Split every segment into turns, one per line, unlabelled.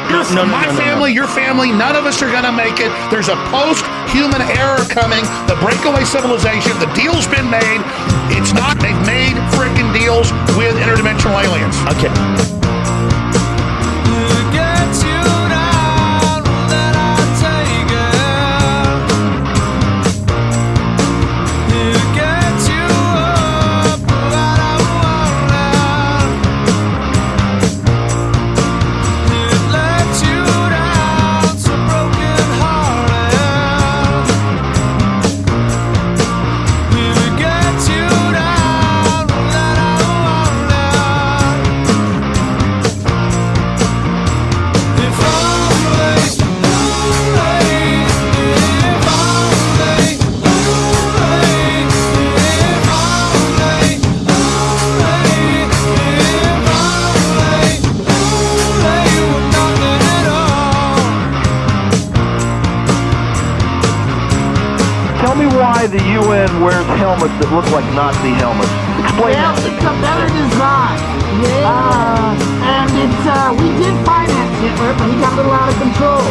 My family, your family, none of us are going to make it. There's a post-human era coming. The breakaway civilization, the deal's been made. It's not. They've made freaking deals with interdimensional aliens.
Okay.
The UN wears helmets that look like Nazi helmets. Explain that.
It's a better design. And it's, we did finance Hitler, but he got a little out of control.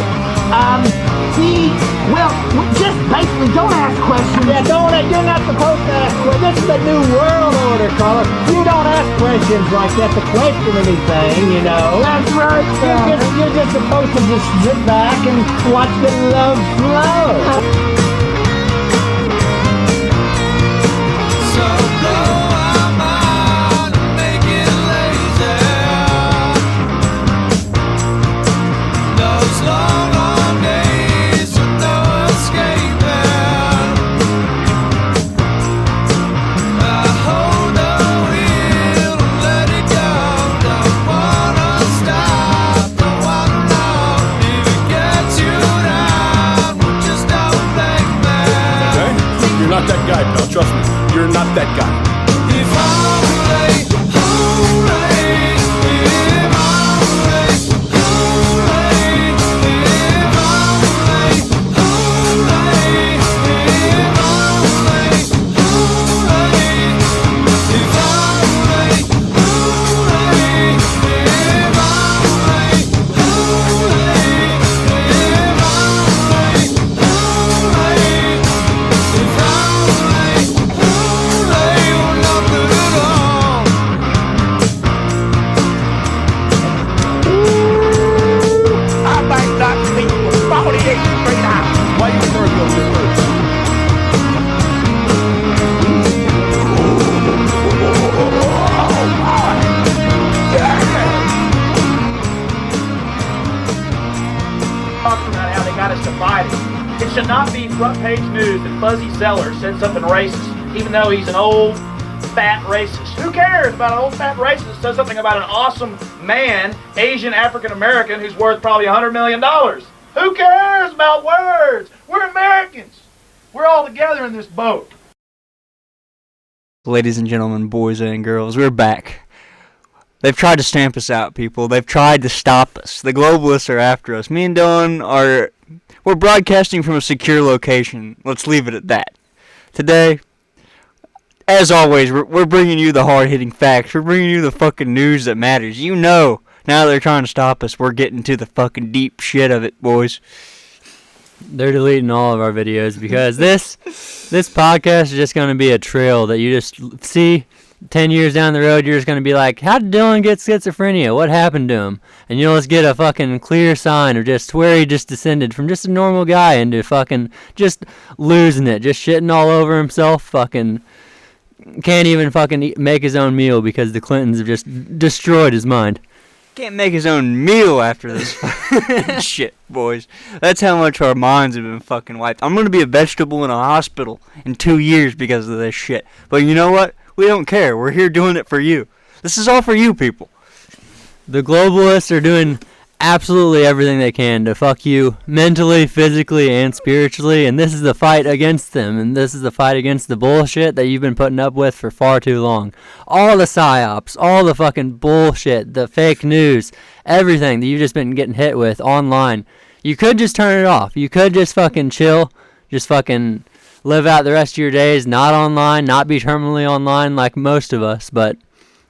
Just basically don't ask questions.
Yeah, you're not supposed to ask questions. This is the new world order, caller. You don't ask questions like that to question anything, you know.
That's right.
You're just supposed to just sit back and watch the love flow.
You're not that guy, pal. Trust me. You're not that guy.
It should not be front page news that Fuzzy Zeller said something racist, even though he's an old, fat racist. Who cares about an old, fat racist that says something about an awesome man, Asian African American, who's worth probably $100 million? Who cares about words? We're Americans. We're all together in this boat.
Ladies and gentlemen, boys and girls, we're back. They've tried to stamp us out, people. They've tried to stop us. The globalists are after us. Me and Dylan we're broadcasting from a secure location. Let's leave it at that. Today, as always, we're bringing you the hard-hitting facts. We're bringing you the fucking news that matters. You know, now they're trying to stop us. We're getting to the fucking deep shit of it, boys.
They're deleting all of our videos because this podcast is just going to be a trail that you just see 10 years down the road. You're just going to be like, how did Dylan get schizophrenia? What happened to him? And you'll just get a fucking clear sign of just where he just descended from just a normal guy into fucking just losing it, just shitting all over himself, fucking can't even fucking make his own meal because the Clintons have just destroyed his mind.
Can't make his own meal after this shit, boys. That's how much our minds have been fucking wiped. I'm going to be a vegetable in a hospital in 2 years because of this shit. But you know what? We don't care. We're here doing it for you. This is all for you people.
The globalists are doing absolutely everything they can to fuck you mentally, physically, and spiritually, and this is the fight against them, and this is the fight against the bullshit that you've been putting up with for far too long. All the psyops, all the fucking bullshit, the fake news, everything that you've just been getting hit with online. You could just turn it off. You could just fucking chill, just fucking live out the rest of your days, not online, not be terminally online like most of us, but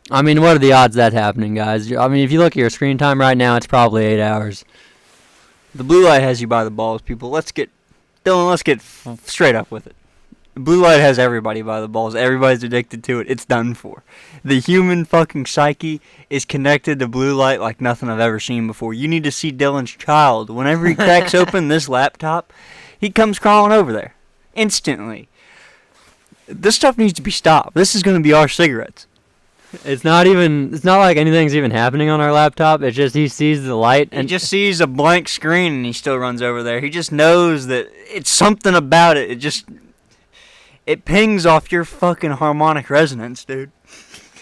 I mean, what are the odds of that happening, guys? I mean, if you look at your screen time right now, it's probably 8 hours.
The blue light has you by the balls, people. Dylan, let's get straight up with it. Blue light has everybody by the balls. Everybody's addicted to it. It's done for. The human fucking psyche is connected to blue light like nothing I've ever seen before. You need to see Dylan's child. Whenever he cracks open this laptop, he comes crawling over there. Instantly. This stuff needs to be stopped. This is going to be our cigarettes.
It's not like anything's even happening on our laptop. It's just he sees the light
And
and
he just sees a blank screen and he still runs over there. He just knows that it's something about it. It pings off your fucking harmonic resonance, dude.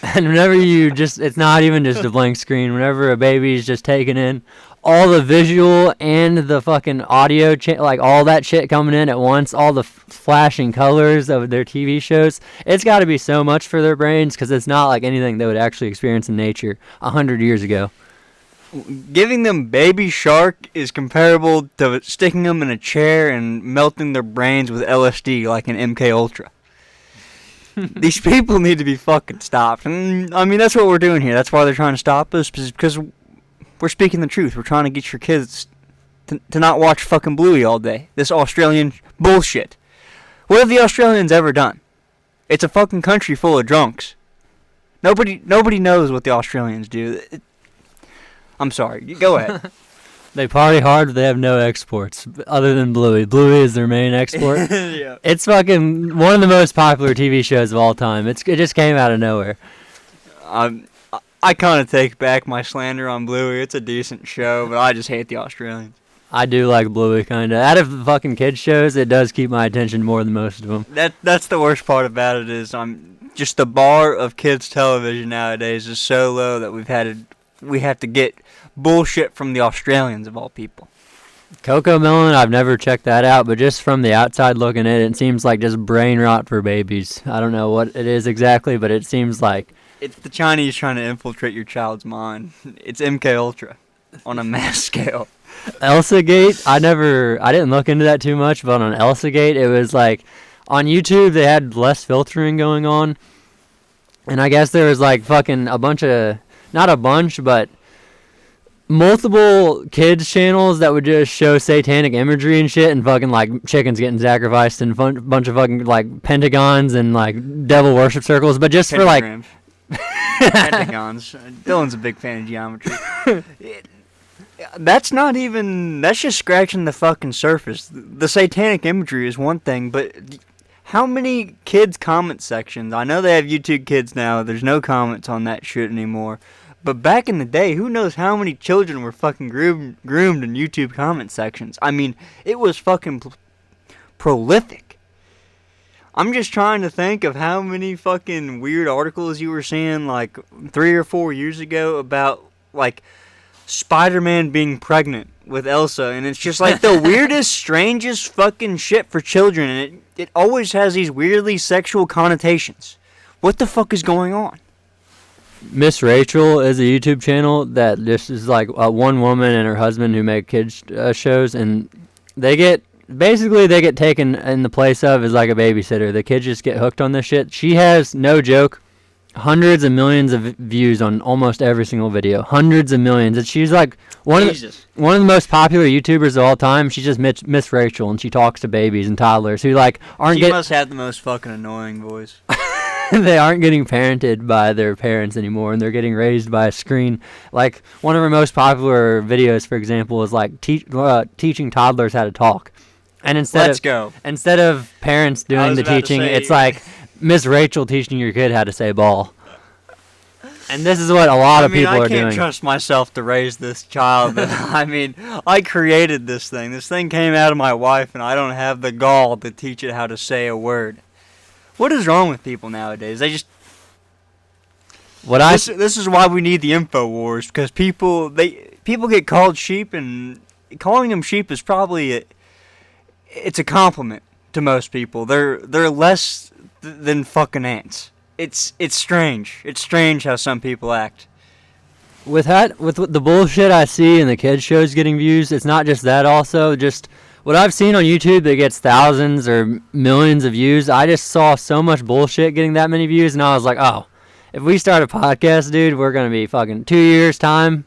and whenever it's not even just a blank screen. Whenever a baby's just taking in all the visual and the fucking audio, like all that shit coming in at once, all the flashing colors of their TV shows, it's got to be so much for their brains because it's not like anything they would actually experience in nature 100 years ago.
Giving them Baby Shark is comparable to sticking them in a chair and melting their brains with LSD like an MK Ultra. These people need to be fucking stopped. And I mean, that's what we're doing here. That's why they're trying to stop us, because we're speaking the truth. We're trying to get your kids to not watch fucking Bluey all day. This Australian bullshit. What have the Australians ever done? It's a fucking country full of drunks. Nobody knows what the Australians do. I'm sorry. Go ahead.
They party hard, but they have no exports other than Bluey. Bluey is their main export.
Yeah.
It's fucking one of the most popular TV shows of all time. It just came out of nowhere.
I kind of take back my slander on Bluey. It's a decent show, but I just hate the Australians.
I do like Bluey, kind of. Out of the fucking kids shows, it does keep my attention more than most of them.
That's the worst part about it is just the bar of kids television nowadays is so low that we have to get bullshit from the Australians of all people.
Coco Melon, I've never checked that out, but just from the outside looking in, it seems like just brain rot for babies. I don't know what it is exactly, but it seems like
It's the Chinese trying to infiltrate your child's mind. It's MK Ultra on a mass scale.
Elsa Gate. I didn't look into that too much, but on Elsa Gate, it was like on YouTube they had less filtering going on, and I guess there was like fucking a bunch of, not a bunch, but multiple kids channels that would just show satanic imagery and shit, and fucking like chickens getting sacrificed and bunch of fucking like pentagons and like devil worship circles, but just for like
pentagons. Dylan's a big fan of geometry. That's just scratching the fucking surface. The satanic imagery is one thing, but how many kids' comment sections? I know they have YouTube Kids now. There's no comments on that shit anymore. But back in the day, who knows how many children were fucking groomed in YouTube comment sections? I mean, it was fucking prolific. I'm just trying to think of how many fucking weird articles you were seeing like 3 or 4 years ago about like Spider-Man being pregnant with Elsa, and it's just like the weirdest, strangest fucking shit for children, and it always has these weirdly sexual connotations. What the fuck is going on?
Miss Rachel is a YouTube channel that just is like one woman and her husband who make kids shows, and they get taken in the place of as like a babysitter. The kids just get hooked on this shit. She has, no joke, hundreds of millions of views on almost every single video. Hundreds of millions. And she's like one of the most popular YouTubers of all time. She's just Miss Rachel, and she talks to babies and toddlers who like aren't
She must have the most fucking annoying voice.
they aren't getting parented by their parents anymore, and they're getting raised by a screen. Like one of her most popular videos, for example, is like teaching toddlers how to talk. And instead of parents doing the teaching, it's like Miss Rachel teaching your kid how to say ball. And this is what a lot of people are doing.
I can't trust myself to raise this child. I mean, I created this thing. This thing came out of my wife, and I don't have the gall to teach it how to say a word. What is wrong with people nowadays? They just... This is why we need the info wars, because people get called sheep, and calling them sheep is probably it's a compliment to most people. They're less than fucking ants. It's strange. It's strange how some people act.
With the bullshit I see in the kids shows getting views, it's not just that. Also, just what I've seen on YouTube that gets thousands or millions of views. I just saw so much bullshit getting that many views, and I was like, oh, if we start a podcast, dude, we're gonna be fucking 2 years time.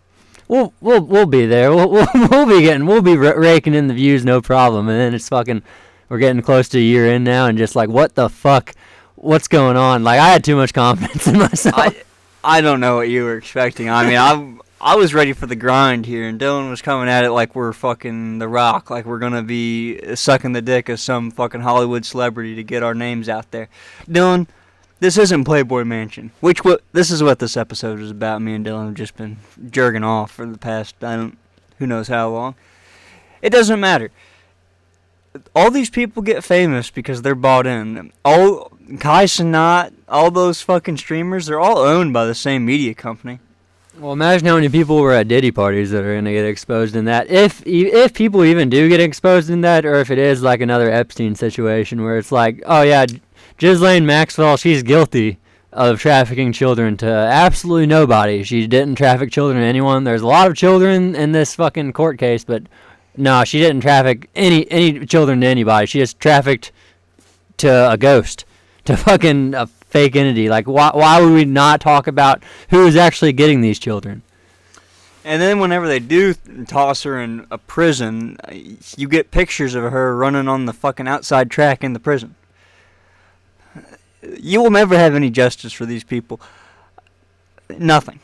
We'll be there. We'll be raking in the views, no problem. And then it's fucking, we're getting close to a year in now, and just like, what the fuck, what's going on? Like, I had too much confidence in myself.
I don't know what you were expecting. I mean, I was ready for the grind here, and Dylan was coming at it like we're fucking The Rock, like we're gonna be sucking the dick of some fucking Hollywood celebrity to get our names out there. Dylan, this isn't Playboy Mansion. This is what this episode is about. Me and Dylan have just been jerking off for the past, who knows how long. It doesn't matter. All these people get famous because they're bought in. All Kai Cenat, all those fucking streamers, they're all owned by the same media company.
Well, imagine how many people were at Diddy parties that are going to get exposed in that. If people even do get exposed in that, or if it is like another Epstein situation where it's like, oh yeah, Ghislaine Maxwell, she's guilty of trafficking children to absolutely nobody. She didn't traffic children to anyone. There's a lot of children in this fucking court case, but no, she didn't traffic any children to anybody. She just trafficked to a ghost, to fucking a fake entity. Like, why would we not talk about who is actually getting these children?
And then whenever they do toss her in a prison, you get pictures of her running on the fucking outside track in the prison. You will never have any justice for these people. Nothing.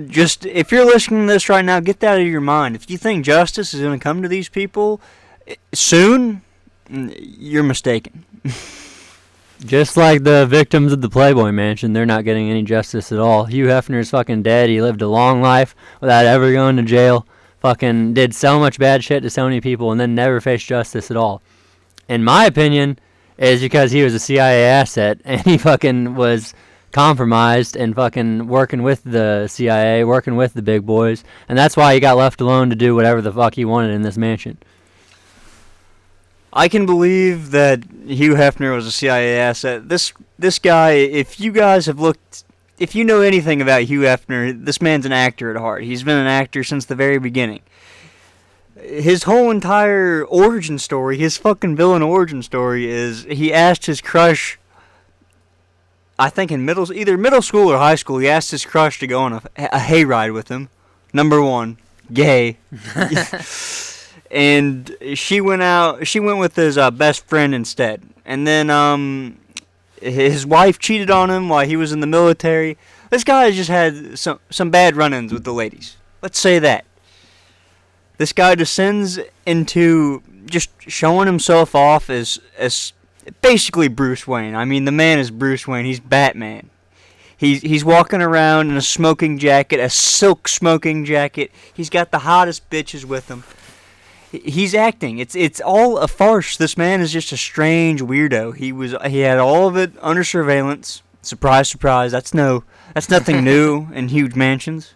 Just, if you're listening to this right now, get that out of your mind. If you think justice is going to come to these people soon, you're mistaken.
Just like the victims of the Playboy Mansion, they're not getting any justice at all. Hugh Hefner's fucking dead. He lived a long life without ever going to jail. Fucking did so much bad shit to so many people and then never faced justice at all. In my opinion, is because he was a CIA asset and he fucking was compromised and fucking working with the CIA, working with the big boys, and that's why he got left alone to do whatever the fuck he wanted in this mansion.
I can believe that Hugh Hefner was a CIA asset. This guy, if you guys have looked, if you know anything about Hugh Hefner, this man's an actor at heart. He's been an actor since the very beginning. His whole entire origin story, his fucking villain origin story, is he asked his crush, I think in either middle school or high school, he asked his crush to go on a hayride with him. Number one, gay. And she went with his best friend instead. And then his wife cheated on him while he was in the military. This guy has just had some bad run-ins with the ladies. Let's say that. This guy descends into just showing himself off as basically Bruce Wayne. I mean, the man is Bruce Wayne. He's Batman. He's walking around in a smoking jacket, a silk smoking jacket. He's got the hottest bitches with him. He's acting. It's all a farce. This man is just a strange weirdo. He had all of it under surveillance. Surprise, surprise. That's nothing new in huge mansions.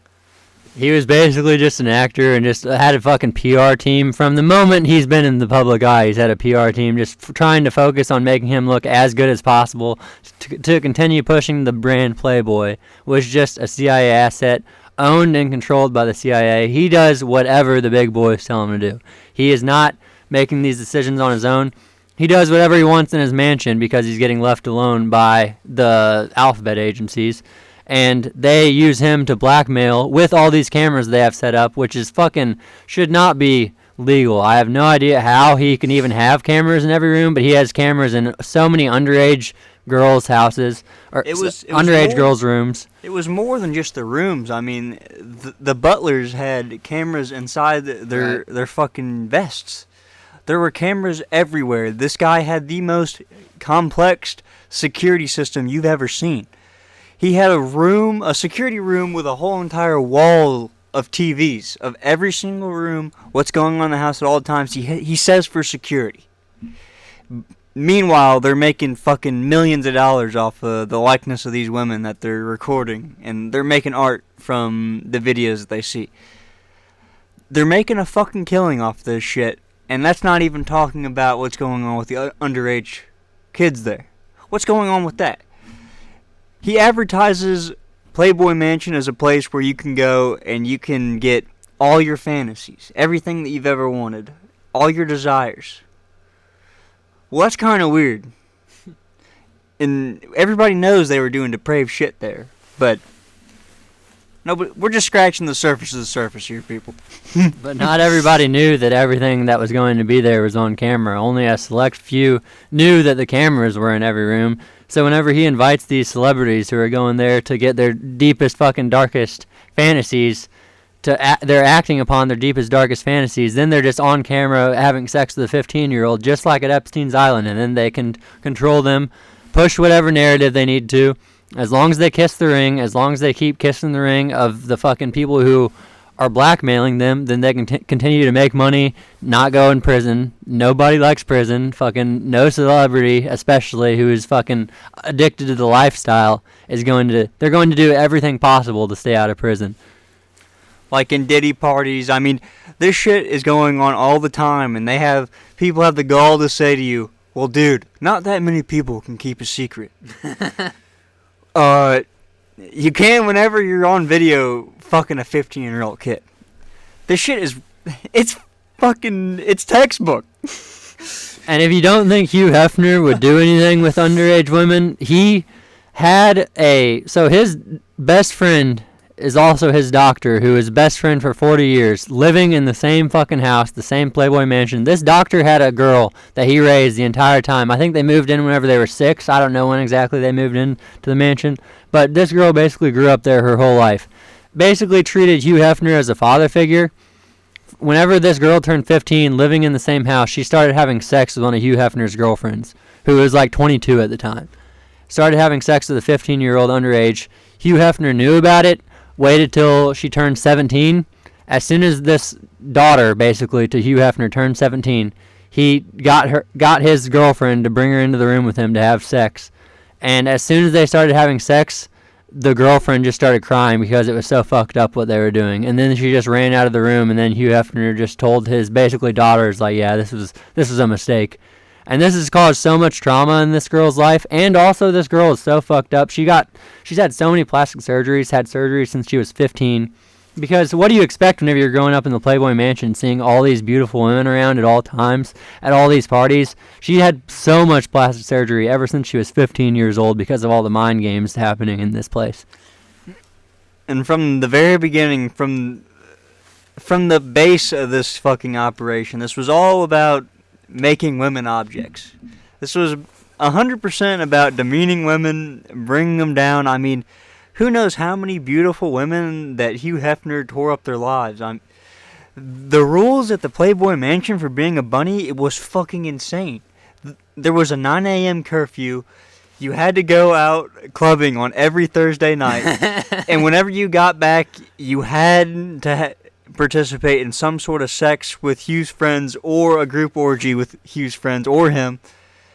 He was basically just an actor and just had a fucking PR team. From the moment he's been in the public eye, he's had a PR team just trying to focus on making him look as good as possible to continue pushing the brand Playboy, which is just a CIA asset owned and controlled by the CIA. He does whatever the big boys tell him to do. He is not making these decisions on his own. He does whatever he wants in his mansion because he's getting left alone by the alphabet agencies. And they use him to blackmail with all these cameras they have set up, which is fucking should not be legal. I have no idea how he can even have cameras in every room, but he has cameras in so many underage girls' houses or underage girls' rooms.
It was more than just the rooms. I mean, the butlers had cameras inside their fucking vests. There were cameras everywhere. This guy had the most complex security system you've ever seen. He had a security room with a whole entire wall of TVs of every single room, what's going on in the house at all times. He says for security. Meanwhile, they're making fucking millions of dollars off of the likeness of these women that they're recording, and they're making art from the videos that they see. They're making a fucking killing off this shit, and that's not even talking about what's going on with the underage kids there. What's going on with that? He advertises Playboy Mansion as a place where you can go and you can get all your fantasies, everything that you've ever wanted, all your desires. Well, that's kind of weird. And everybody knows they were doing depraved shit there. But no, but we're just scratching the surface of the surface here, people.
But not everybody knew that everything that was going to be there was on camera. Only a select few knew that the cameras were in every room. So whenever he invites these celebrities who are going there to get their deepest fucking darkest fantasies, they're acting upon their deepest darkest fantasies, then they're just on camera having sex with a 15-year-old, just like at Epstein's Island, and then they can control them, push whatever narrative they need to. As long as they kiss the ring, as long as they keep kissing the ring of the fucking people who are blackmailing them, then they can continue to make money, not go in prison. Nobody likes prison. Fucking no celebrity, especially who is fucking addicted to the lifestyle, they're going to do everything possible to stay out of prison.
Like in Diddy parties, I mean, this shit is going on all the time, and people have the gall to say to you, well, dude, not that many people can keep a secret. You can whenever you're on video fucking a 15-year-old kid. This shit it's textbook.
And if you don't think Hugh Hefner would do anything with underage women, he had so his best friend is also his doctor, who is best friend for 40 years, living in the same fucking house, the same Playboy mansion. This doctor had a girl that he raised the entire time. I think they moved in whenever they were 6. I don't know when exactly they moved in to the mansion, but this girl basically grew up there her whole life. Basically treated Hugh Hefner as a father figure. Whenever this girl turned 15, living in the same house, she started having sex with one of Hugh Hefner's girlfriends, who was like 22 at the time. Started having sex with a 15-year-old underage. Hugh Hefner knew about it, waited till she turned 17. As soon as this daughter, basically, to Hugh Hefner turned 17, he got his girlfriend to bring her into the room with him to have sex. And as soon as they started having sex, the girlfriend just started crying because it was so fucked up what they were doing. And then she just ran out of the room, and then Hugh Hefner just told his basically daughters, like, yeah, this was a mistake. And this has caused so much trauma in this girl's life. And also, this girl is so fucked up. She's had so many plastic surgeries, had surgery since she was 15. Because what do you expect whenever you're growing up in the Playboy Mansion, seeing all these beautiful women around at all times, at all these parties? She had so much plastic surgery ever since she was 15 years old because of all the mind games happening in this place.
And from the very beginning, from the base of this fucking operation, this was all about making women objects. This was 100% about demeaning women, bringing them down. I mean, who knows how many beautiful women that Hugh Hefner tore up their lives. The rules at the Playboy Mansion for being a bunny, it was fucking insane. There was a 9 a.m. curfew. You had to go out clubbing on every Thursday night. And whenever you got back, you had to participate in some sort of sex with Hugh's friends or a group orgy with Hugh's friends or him.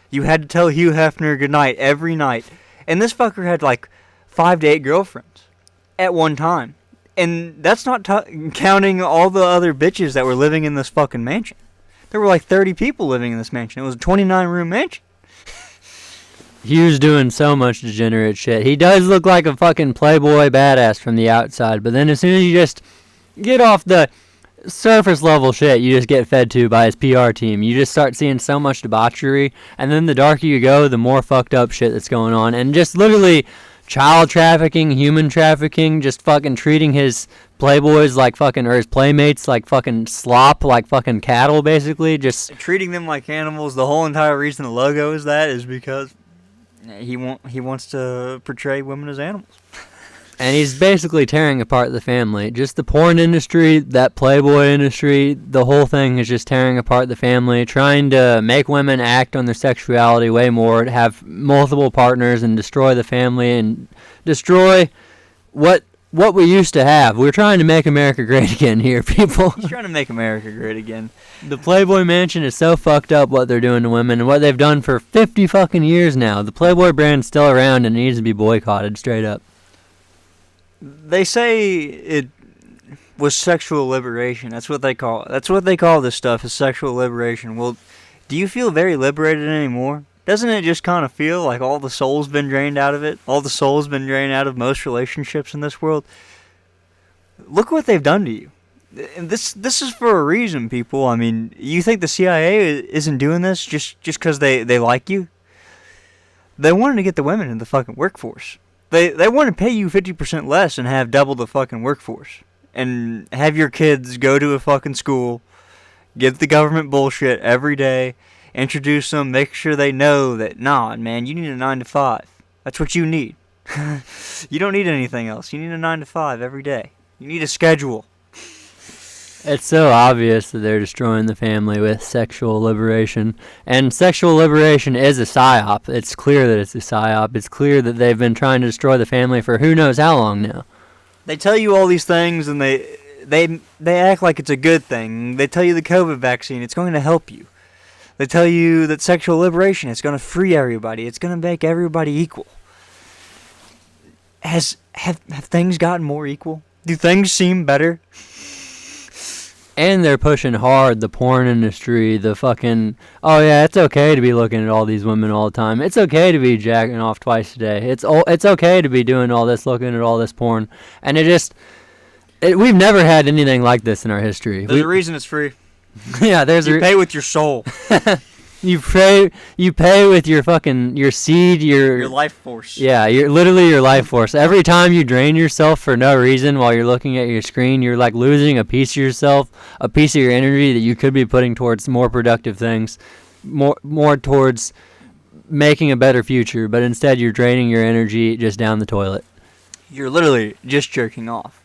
You had to tell Hugh Hefner goodnight every night. And this fucker had like 5 to 8 girlfriends at one time. And that's not counting all the other bitches that were living in this fucking mansion. There were like 30 people living in this mansion. It was a 29-room mansion.
Hugh's doing so much degenerate shit. He does look like a fucking Playboy badass from the outside, but then as soon as you just get off the surface level shit you just get fed to by his PR team, you just start seeing so much debauchery, and then the darker you go, the more fucked up shit that's going on, and just literally child trafficking, human trafficking, just fucking treating his playboys like fucking, or his playmates like fucking slop, like fucking cattle, basically, just
treating them like animals. The whole entire reason the logo is that is because he wants to portray women as animals.
And he's basically tearing apart the family. Just the porn industry, that Playboy industry, the whole thing is just tearing apart the family, trying to make women act on their sexuality way more, have multiple partners, and destroy the family, and destroy what we used to have. We're trying to make America great again here, people.
He's trying to make America great again.
The Playboy Mansion is so fucked up what they're doing to women, and what they've done for 50 fucking years now. The Playboy brand's still around and it needs to be boycotted, straight up.
They say it was sexual liberation. That's what they call it. That's what they call this stuff, is sexual liberation. Well, do you feel very liberated anymore? Doesn't it just kind of feel like all the soul's been drained out of it? All the soul's been drained out of most relationships in this world? Look what they've done to you. And this is for a reason, people. I mean, you think the CIA isn't doing this just because they like you? They wanted to get the women in the fucking workforce. They want to pay you 50% less and have double the fucking workforce. And have your kids go to a fucking school, get the government bullshit every day, introduce them, make sure they know that, nah, man, you need a 9 to 5. That's what you need. You don't need anything else. You need a 9 to 5 every day. You need a schedule.
It's so obvious that they're destroying the family with sexual liberation. And sexual liberation is a psyop. It's clear that it's a psyop. It's clear that they've been trying to destroy the family for who knows how long now.
They tell you all these things, and they act like it's a good thing. They tell you the COVID vaccine, it's going to help you. They tell you that sexual liberation, it's going to free everybody. It's going to make everybody equal. Have things gotten more equal? Do things seem better?
And they're pushing hard the porn industry, the fucking, oh yeah, it's okay to be looking at all these women all the time. It's okay to be jacking off twice a day. It's okay to be doing all this, looking at all this porn. And we've never had anything like this in our history.
There's a reason it's free.
Yeah,
you pay with your soul.
You pay with your fucking, your seed,
your life force.
Yeah, you're literally your life force. Every time you drain yourself for no reason while you're looking at your screen, you're like losing a piece of yourself, a piece of your energy that you could be putting towards more productive things, more towards making a better future, but instead you're draining your energy just down the toilet.
You're literally just jerking off.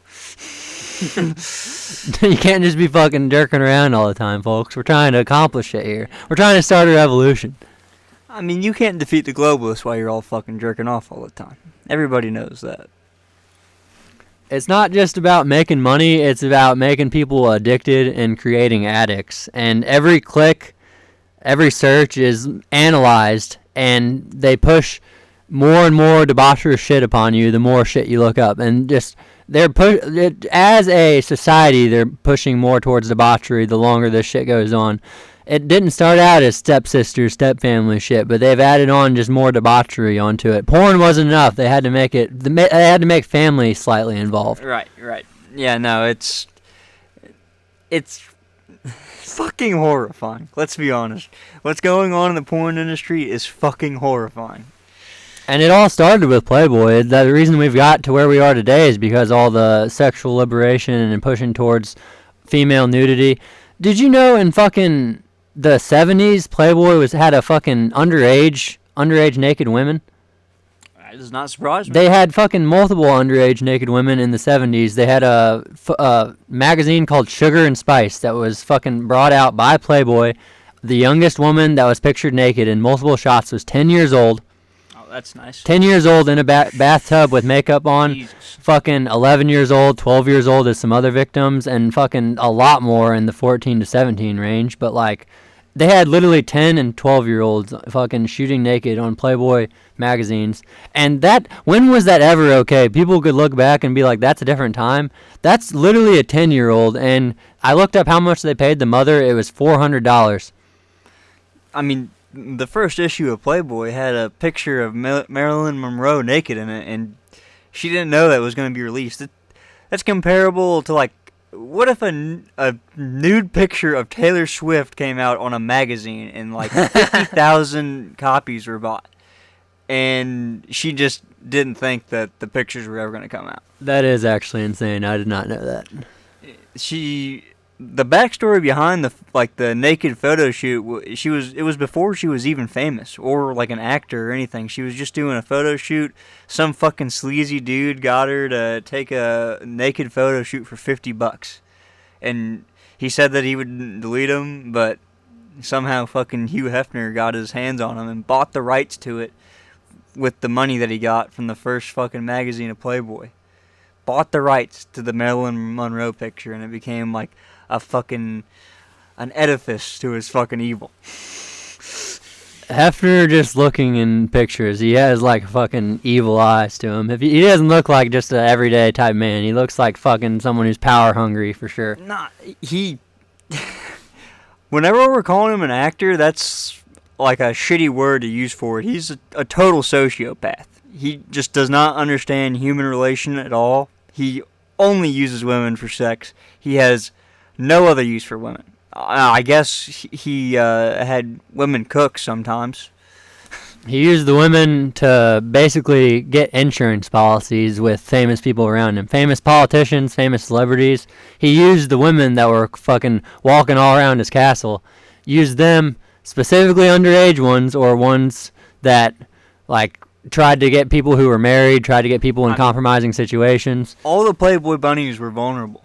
You can't just be fucking jerking around all the time, folks. We're trying to accomplish it here. We're trying to start a revolution.
I mean, you can't defeat the globalists while you're all fucking jerking off all the time. Everybody knows that.
It's not just about making money. It's about making people addicted and creating addicts. And every click, every search is analyzed, and they push more and more debaucherous shit upon you the more shit you look up. And just... as a society, they're pushing more towards debauchery the longer this shit goes on. It didn't start out as stepsister, stepfamily shit, but they've added on just more debauchery onto it. Porn wasn't enough. They had to make it. They had to make family slightly involved.
Right. Yeah, no, it's fucking horrifying. Let's be honest. What's going on in the porn industry is fucking horrifying.
And it all started with Playboy. The reason we've got to where we are today is because all the sexual liberation and pushing towards female nudity. Did you know in fucking the 70s, Playboy had a fucking underage naked women?
That does not surprise me.
They had fucking multiple underage naked women in the 70s. They had a magazine called Sugar and Spice that was fucking brought out by Playboy. The youngest woman that was pictured naked in multiple shots was 10 years old.
That's nice.
10 years old in a bathtub with makeup on.
Jesus.
Fucking 11 years old, 12 years old as some other victims, and fucking a lot more in the 14 to 17 range. But, like, they had literally 10 and 12-year-olds fucking shooting naked on Playboy magazines. And when was that ever okay? People could look back and be like, that's a different time. That's literally a 10-year-old. And I looked up how much they paid the mother. It was $400.
I mean... The first issue of Playboy had a picture of Marilyn Monroe naked in it, and she didn't know that was going to be released. That's comparable to, like, what if a nude picture of Taylor Swift came out on a magazine and, like, 50,000 copies were bought, and she just didn't think that the pictures were ever going to come out.
That is actually insane. I did not know that.
The backstory behind the naked photo shoot, it was before she was even famous or like an actor or anything. She was just doing a photo shoot. Some fucking sleazy dude got her to take a naked photo shoot for $50, and he said that he would delete them, but somehow fucking Hugh Hefner got his hands on them and bought the rights to it with the money that he got from the first fucking magazine of Playboy. Bought the rights to the Marilyn Monroe picture, and it became like an edifice to his fucking evil.
Hefner just looking in pictures, he has like fucking evil eyes to him. He doesn't look like just an everyday type man. He looks like fucking someone who's power hungry for sure.
Whenever we're calling him an actor, that's like a shitty word to use for it. He's a total sociopath. He just does not understand human relation at all. He only uses women for sex. He has no other use for women. I guess he had women cook sometimes.
He used the women to basically get insurance policies with famous people around him. Famous politicians, famous celebrities. He used the women that were fucking walking all around his castle. Used them, specifically underage ones, or ones that, like, tried to get people who were married, tried to get people in compromising situations.
All the Playboy bunnies were vulnerable.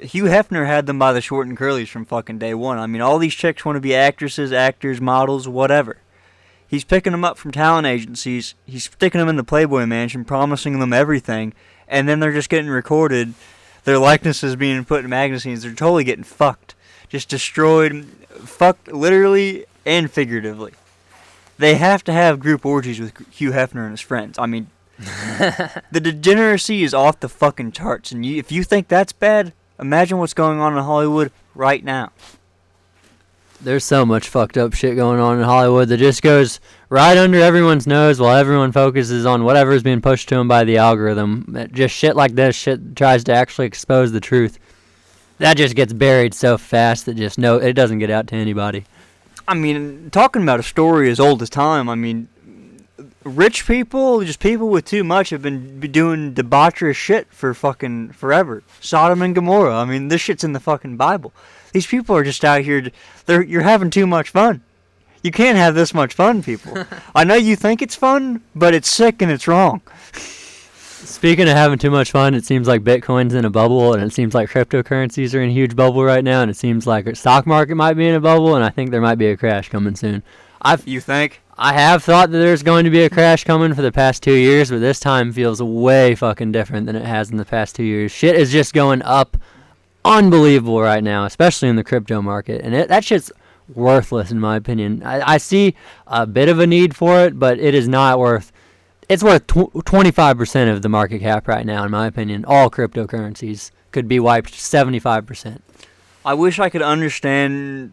Hugh Hefner had them by the short and curlies from fucking day one. I mean, all these chicks want to be actresses, actors, models, whatever. He's picking them up from talent agencies. He's sticking them in the Playboy mansion, promising them everything, and then they're just getting recorded. Their likenesses being put in magazines. They're totally getting fucked. Just destroyed. Fucked literally and figuratively. They have to have group orgies with Hugh Hefner and his friends. I mean, the degeneracy is off the fucking charts. And if you think that's bad, imagine what's going on in Hollywood right now.
There's so much fucked up shit going on in Hollywood that just goes right under everyone's nose while everyone focuses on whatever's being pushed to them by the algorithm. Just shit like this shit tries to actually expose the truth. That just gets buried so fast that it doesn't get out to anybody.
I mean, talking about a story as old as time, I mean, rich people, just people with too much, have been doing debaucherous shit for fucking forever. Sodom and Gomorrah. I mean, this shit's in the fucking Bible. These people are just out here, you're having too much fun. You can't have this much fun, people. I know you think it's fun, but it's sick and it's wrong.
Speaking of having too much fun, it seems like Bitcoin's in a bubble, and it seems like cryptocurrencies are in a huge bubble right now, and it seems like the stock market might be in a bubble, and I think there might be a crash coming soon.
You think?
I have thought that there's going to be a crash coming for the past 2 years, but this time feels way fucking different than it has in the past 2 years. Shit is just going up unbelievable right now, especially in the crypto market, and that shit's worthless in my opinion. I see a bit of a need for it, but it is not worth. It's worth 25% of the market cap right now, in my opinion. All cryptocurrencies could be wiped 75%.
I wish I could understand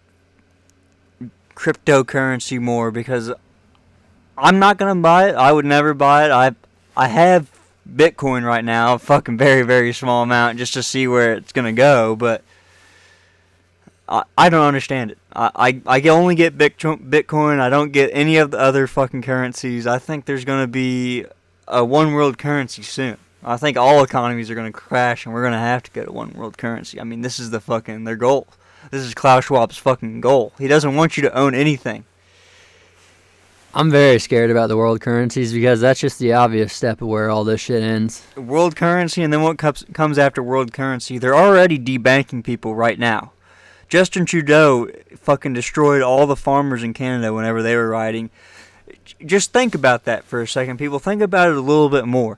cryptocurrency more, because I'm not gonna buy it. I would never buy it. I have Bitcoin right now, a fucking very, very small amount, just to see where it's gonna go, but I don't understand it. I only get Bitcoin. I don't get any of the other fucking currencies. I think there's gonna be a one world currency soon. I think all economies are gonna crash, and we're gonna have to go to one world currency. I mean, this is their goal. This is Klaus Schwab's fucking goal. He doesn't want you to own anything.
I'm very scared about the world currencies, because that's just the obvious step of where all this shit ends.
World currency, and then what comes after world currency? They're already debanking people right now. Justin Trudeau fucking destroyed all the farmers in Canada whenever they were rioting. Just think about that for a second, people. Think about it a little bit more.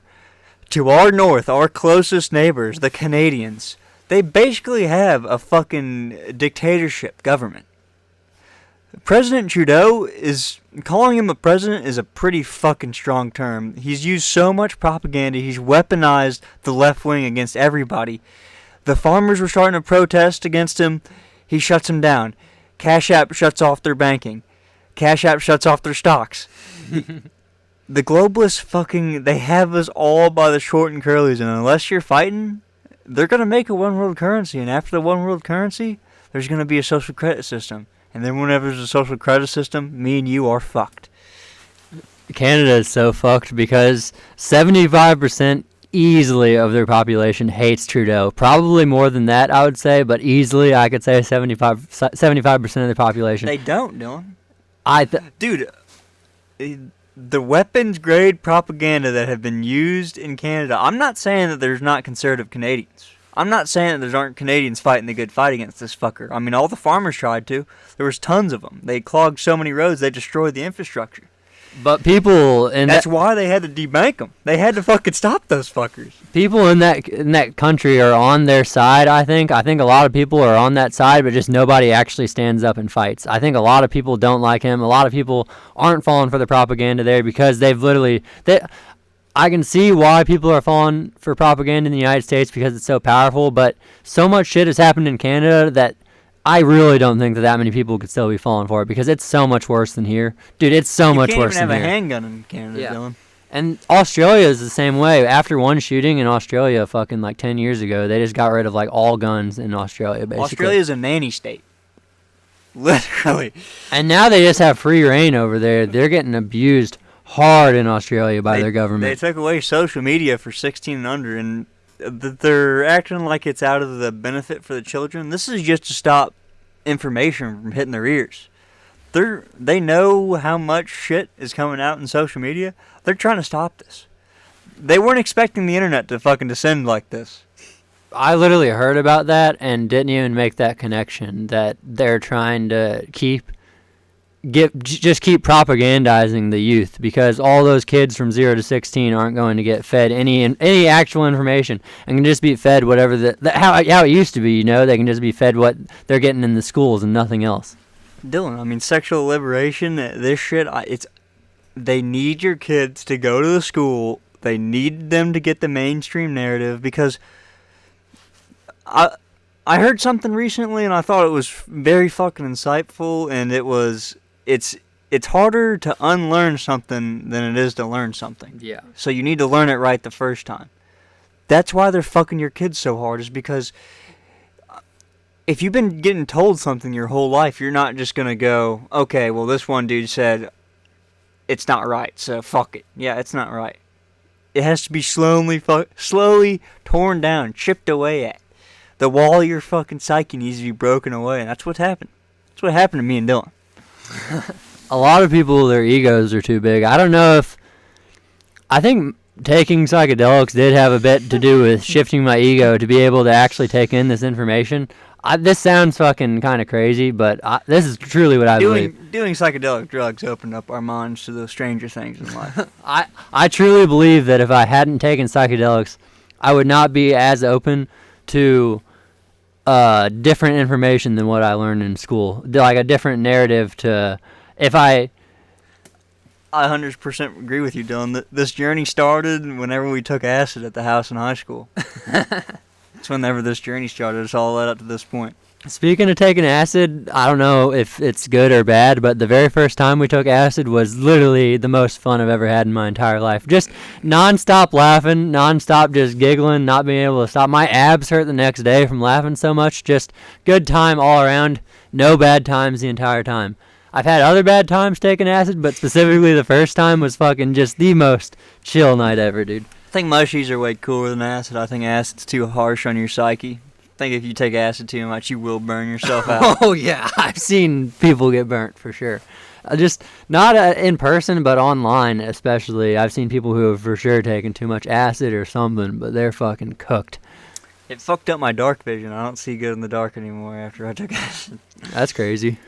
To our north, our closest neighbors, the Canadians, they basically have a fucking dictatorship government. President Trudeau calling him a president is a pretty fucking strong term. He's used so much propaganda. He's weaponized the left wing against everybody. The farmers were starting to protest against him. He shuts them down. Cash App shuts off their banking. Cash App shuts off their stocks. The globalists they have us all by the short and curlies, and unless you're fighting, they're going to make a one world currency, and after the one world currency, there's going to be a social credit system. And then whenever there's a social credit system, me and you are fucked.
Canada is so fucked because 75% easily of their population hates Trudeau. Probably more than that, I would say, but easily I could say 75% of the population.
They don't, Dylan.
Dude,
the weapons grade propaganda that have been used in Canada, I'm not saying that there's not conservative Canadians. I'm not saying that there aren't Canadians fighting the good fight against this fucker. I mean, all the farmers tried to. There was tons of them. They clogged so many roads, they destroyed the infrastructure.
But people in
that's why they had to debank them. They had to fucking stop those fuckers.
People in that country are on their side, I think. I think a lot of people are on that side, but just nobody actually stands up and fights. I think a lot of people don't like him. A lot of people aren't falling for the propaganda there because they've literally... I can see why people are falling for propaganda in the United States because it's so powerful, but so much shit has happened in Canada that I really don't think that many people could still be falling for it because it's so much worse than here. Dude, it's so much worse than here.
You can't even have a handgun in Canada, Dylan.
And Australia is the same way. After one shooting in Australia fucking like 10 years ago, they just got rid of like all guns in Australia, basically.
Australia's a nanny state. Literally.
And now they just have free reign over there. They're getting abused hard in Australia by their government.
They took away social media for 16 and under, and they're acting like it's out of the benefit for the children. This is just to stop information from hitting their ears. They know how much shit is coming out in social media. They're trying to stop this. They weren't expecting the internet to fucking descend like this.
I literally heard about that and didn't even make that connection that they're trying to keep propagandizing the youth, because all those kids from 0 to 16 aren't going to get fed any actual information and can just be fed whatever how it used to be. You know, they can just be fed what they're getting in the schools and nothing else.
Dylan, I mean, sexual liberation, this shit, they need your kids to go to the school. They need them to get the mainstream narrative, because I heard something recently and I thought it was very fucking insightful, and it's harder to unlearn something than it is to learn something.
Yeah.
So you need to learn it right the first time. That's why they're fucking your kids so hard, is because if you've been getting told something your whole life, you're not just going to go, okay, well, this one dude said it's not right, so fuck it. Yeah, it's not right. It has to be slowly torn down, chipped away at. The wall of your fucking psyche needs to be broken away, and that's what happened. That's what happened to me and Dylan.
A lot of people, their egos are too big. I don't know if... I think taking psychedelics did have a bit to do with shifting my ego to be able to actually take in this information. This sounds fucking kind of crazy, but this is truly what I believe.
Doing psychedelic drugs opened up our minds to the stranger things in life.
I truly believe that if I hadn't taken psychedelics, I would not be as open to different information than what I learned in school. Like a different narrative to... If I
100% agree with you, Dylan. This journey started whenever we took acid at the house in high school. It's whenever this journey started. It's all led up to this point.
Speaking of taking acid, I don't know if it's good or bad, but the very first time we took acid was literally the most fun I've ever had in my entire life. Just non-stop laughing, non-stop just giggling, not being able to stop. My abs hurt the next day from laughing so much. Just good time all around. No bad times the entire time. I've had other bad times taking acid, but specifically the first time was fucking just the most chill night ever, dude.
I think mushies are way cooler than acid. I think acid's too harsh on your psyche. I think if you take acid too much, you will burn yourself out.
Oh, yeah. I've seen people get burnt, for sure. Just not in person, but online especially. I've seen people who have for sure taken too much acid or something, but they're fucking cooked.
It fucked up my dark vision. I don't see good in the dark anymore after I took acid.
That's crazy.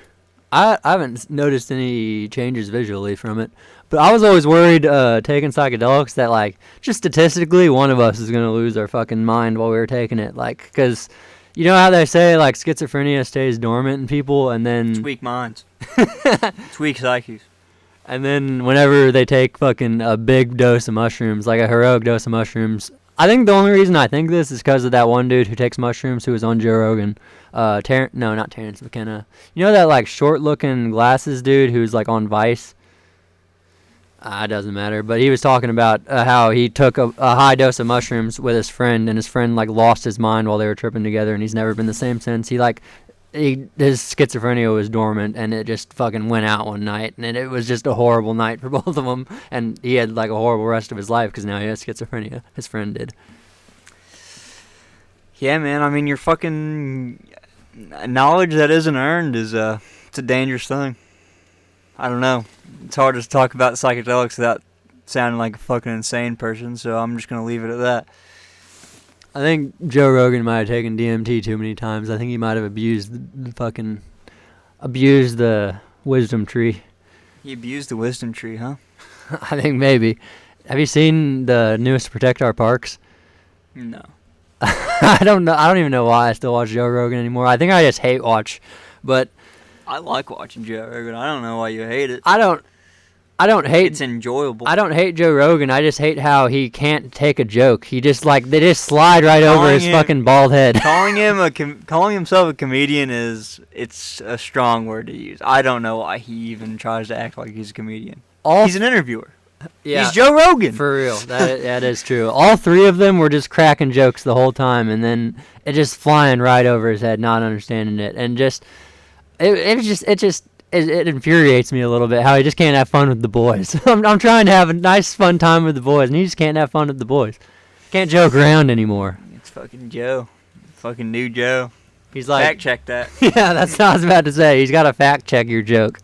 I haven't noticed any changes visually from it, but I was always worried taking psychedelics that, like, just statistically one of us is going to lose our fucking mind while we were taking it, like, because you know how they say, like, schizophrenia stays dormant in people, and then...
It's weak minds. It's weak psyches.
And then whenever they take fucking a big dose of mushrooms, like a heroic dose of mushrooms, I think the only reason I think this is because of that one dude who takes mushrooms who was on Joe Rogan. Not Terrence McKenna. You know that, like, short-looking glasses dude who's, like, on Vice? It doesn't matter. But he was talking about how he took a high dose of mushrooms with his friend, and his friend, like, lost his mind while they were tripping together, and he's never been the same since. His schizophrenia was dormant, and it just fucking went out one night, and it was just a horrible night for both of them, and he had, like, a horrible rest of his life because now he has schizophrenia. His friend did.
Yeah, man. I mean, your fucking knowledge that isn't earned is it's a dangerous thing. I don't know. It's hard to talk about psychedelics without sounding like a fucking insane person, so I'm just gonna leave it at that.
I think Joe Rogan might have taken DMT too many times. I think he might have abused the wisdom tree.
He abused the wisdom tree, huh?
I think maybe. Have you seen the newest Protect Our Parks?
No.
I don't know. I don't even know why I still watch Joe Rogan anymore. I think I just hate watch, but
I like watching Joe Rogan. I don't know why you hate it.
I don't hate.
It's enjoyable.
I don't hate Joe Rogan. I just hate how he can't take a joke. He just, like, they just slide right over his fucking bald head.
Calling himself a comedian it's a strong word to use. I don't know why he even tries to act like he's a comedian. He's an interviewer.
Yeah,
he's Joe Rogan.
For real. That is true. All three of them were just cracking jokes the whole time, and then it just flying right over his head, not understanding it. And just, it infuriates me a little bit how he just can't have fun with the boys. I'm trying to have a nice fun time with the boys, and he just can't have fun with the boys. Can't joke around anymore.
It's fucking Joe. Fucking new Joe.
He's like,
fact check that.
Yeah, that's what I was about to say. He's got to fact check your joke.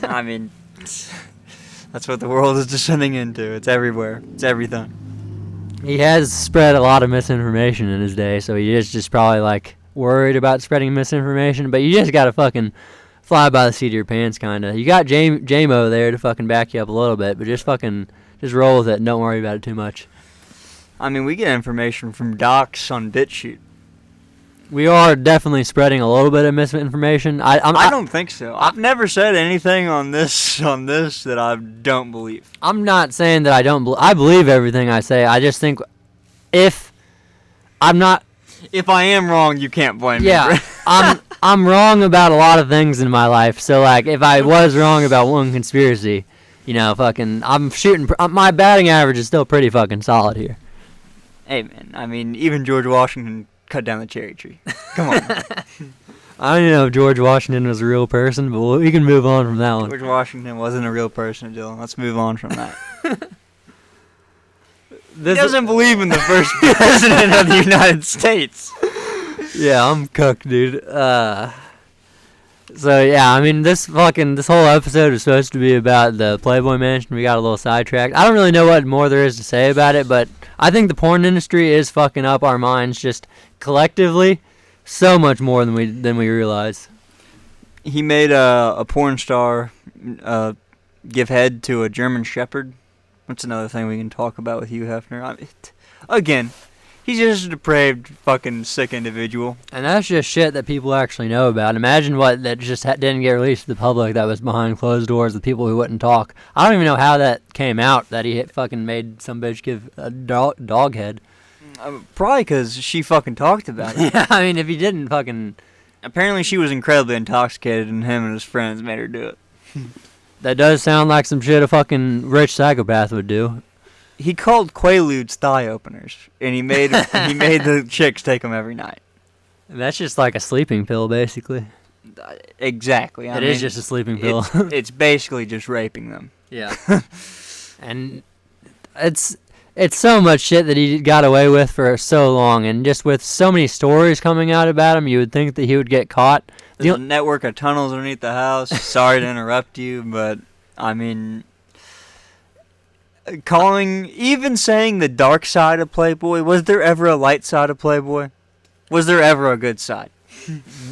I mean, that's what the world is descending into. It's everywhere. It's everything.
He has spread a lot of misinformation in his day, so he is just probably like worried about spreading misinformation. But you just gotta fucking fly by the seat of your pants, kinda. You got J-Mo there to fucking back you up a little bit, but just roll with it and don't worry about it too much.
I mean, we get information from docs on BitChute.
We are definitely spreading a little bit of misinformation.
I don't think so. I've never said anything on this that I don't believe.
I'm not saying that I don't believe. I believe everything I say. I just think if I
am wrong, you can't blame me.
Yeah, I'm wrong about a lot of things in my life. So like, if I was wrong about one conspiracy, I'm shooting. My batting average is still pretty fucking solid here.
Hey man, I mean, even George Washington cut down the cherry tree. Come on.
I don't know if George Washington was a real person, but we can move on from that one.
George Washington wasn't a real person, Dylan. Let's move on from that. He doesn't believe in the first president of the United States.
Yeah, I'm cooked, dude. So yeah, I mean, this whole episode is supposed to be about the Playboy Mansion. We got a little sidetracked. I don't really know what more there is to say about it, but I think the porn industry is fucking up our minds just collectively so much more than we realize.
He made a porn star give head to a German Shepherd. That's another thing we can talk about with Hugh Hefner. Again, he's just a depraved, fucking sick individual. And
that's just shit that people actually know about. Imagine what that just didn't get released to the public that was behind closed doors with people who wouldn't talk. I don't even know how that came out, that he fucking made some bitch give a dog head.
Probably because she fucking talked about it.
Yeah, I mean, if he didn't fucking...
Apparently she was incredibly intoxicated and him and his friends made her do it.
That does sound like some shit a fucking rich psychopath would do.
He called Quaaludes thigh openers, and he made the chicks take them every night.
And that's just like a sleeping pill, basically.
Exactly.
It is just a sleeping pill.
It's basically just raping them.
Yeah. And it's so much shit that he got away with for so long, and just with so many stories coming out about him, you would think that he would get caught.
There's a network of tunnels underneath the house. Sorry to interrupt you, but I mean, even saying the dark side of Playboy, was there ever a light side of Playboy? Was there ever a good side?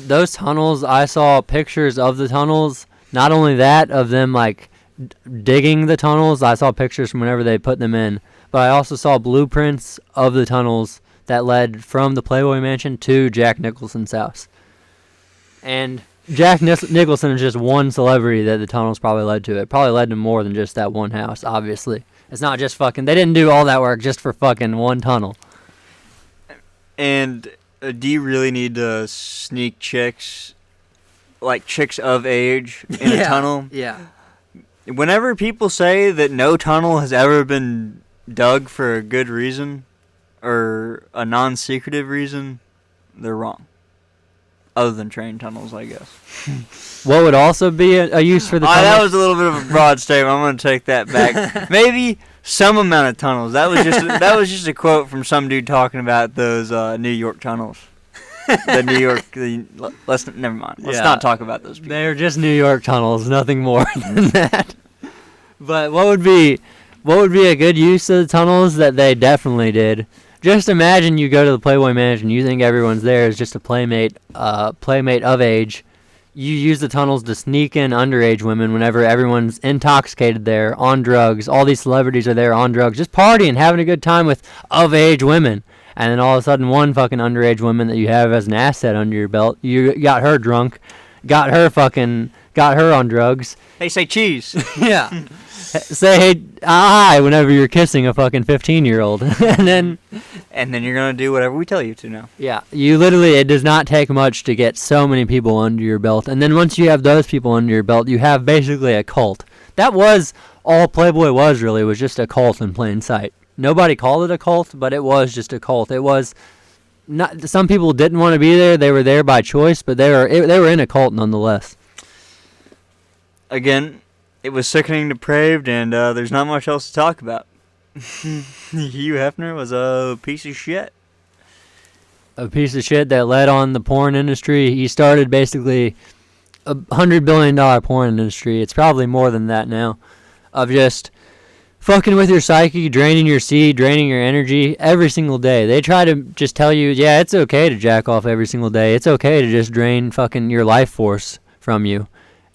Those tunnels, I saw pictures of the tunnels. Not only that, of them like digging the tunnels, I saw pictures from whenever they put them in. But I also saw blueprints of the tunnels that led from the Playboy Mansion to Jack Nicholson's house. And Jack Nicholson is just one celebrity that the tunnels probably led to. It probably led to more than just that one house, obviously. It's not just fucking... They didn't do all that work just for fucking one tunnel.
And do you really need to sneak chicks, like chicks of age, in a tunnel?
Yeah.
Whenever people say that no tunnel has ever been dug for a good reason, or a non-secretive reason, they're wrong. Other than train tunnels, I guess.
What would also be a use for the tunnels?
That was a little bit of a broad statement. I'm going to take that back. Maybe some amount of tunnels. That was just a quote from some dude talking about those New York tunnels. Never mind. Let's not talk about those people.
They're just New York tunnels, nothing more than that. But what would be a good use of the tunnels that they definitely did? Just imagine you go to the Playboy Mansion, you think everyone's there is just a playmate of age. You use the tunnels to sneak in underage women whenever everyone's intoxicated there, on drugs. All these celebrities are there on drugs, just partying, having a good time with of-age women. And then all of a sudden, one fucking underage woman that you have as an asset under your belt, you got her drunk, got her on drugs.
Hey, say cheese.
Yeah. Say hey, hi whenever you're kissing a fucking 15-year-old. and then
you're going to do whatever we tell you to now.
Yeah. It does not take much to get so many people under your belt. And then once you have those people under your belt, you have basically a cult. That was all Playboy was just a cult in plain sight. Nobody called it a cult, but it was just a cult. It was not some people didn't want to be there. They were there by choice, but they were in a cult nonetheless.
Again, it was sickening, depraved, and there's not much else to talk about. Hugh Hefner was a piece of shit.
A piece of shit that led on the porn industry. He started basically a $100 billion porn industry. It's probably more than that now. Of just fucking with your psyche, draining your seed, draining your energy every single day. They try to just tell you, yeah, it's okay to jack off every single day. It's okay to just drain fucking your life force from you.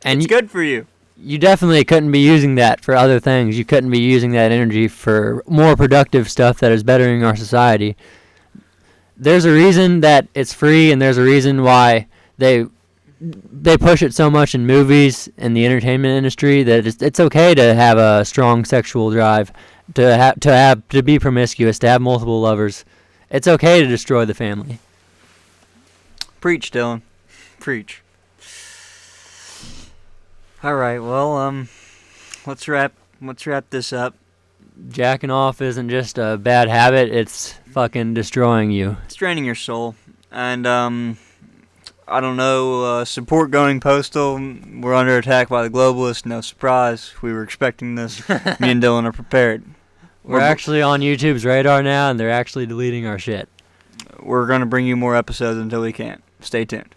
And
It's good for you.
You definitely couldn't be using that for other things. You couldn't be using that energy for more productive stuff that is bettering our society. There's a reason that it's free, and there's a reason why they push it so much in movies and the entertainment industry that it's okay to have a strong sexual drive, to be promiscuous, to have multiple lovers. It's okay to destroy the family.
Preach, Dylan. Preach. All right, well, let's wrap this up.
Jacking off isn't just a bad habit, it's fucking destroying you.
It's draining your soul. And, I don't know, support going Postal. We're under attack by the globalists. No surprise. We were expecting this. Me and Dylan are prepared.
We're actually on YouTube's radar now, and they're actually deleting our shit.
We're going to bring you more episodes until we can. Stay tuned.